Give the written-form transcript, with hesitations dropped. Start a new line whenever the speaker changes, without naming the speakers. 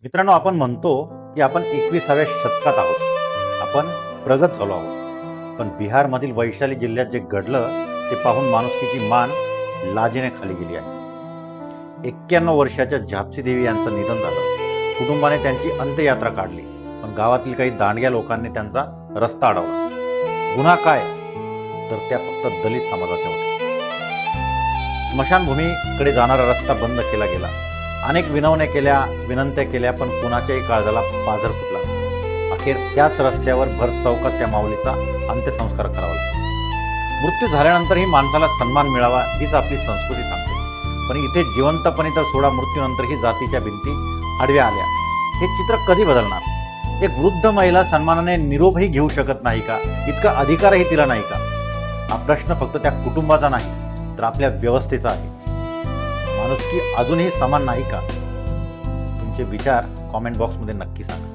मित्रांनो, आपण म्हणतो की आपण 21व्या शतकात आहोत. आपण प्रगत झालो आहोत. पण बिहारमधील वैशाली जिल्ह्यात जे घडलं ते पाहून माणुसकीची मान लाजेने खाली गेली आहे. 91 वर्षाच्या झापसी देवी यांचं निधन झालं. कुटुंबाने त्यांची अंत्ययात्रा काढली, पण गावातील काही दांडग्या लोकांनी त्यांचा रस्ता अडवला. गुन्हा काय? तर त्या फक्त दलित समाजाच्या होत्या. स्मशानभूमीकडे जाणारा रस्ता बंद केला गेला. अनेक विनंत्या केल्या, पण कुणाच्याही काळजाला पाझर फुटला. अखेर त्याच रस्त्यावर भर चौकात त्या माऊलीचा अंत्यसंस्कार करावा लागला. मृत्यू झाल्यानंतरही माणसाला सन्मान मिळावा हीच आपली संस्कृती सांगते. पण इथे जिवंतपणे तर सोडा, मृत्यूनंतरही जातीच्या भिंती आडव्या आल्या. हे चित्र कधी बदलणार? एक वृद्ध महिला सन्मानाने निरोपही घेऊ शकत नाही का? इतका अधिकारही तिला नाही का? हा प्रश्न फक्त त्या कुटुंबाचा नाही, तर आपल्या व्यवस्थेचा आहे. माणुसकी अजूनही समान नाही का? तुमचे विचार कॉमेंट बॉक्समध्ये नक्की सांगा.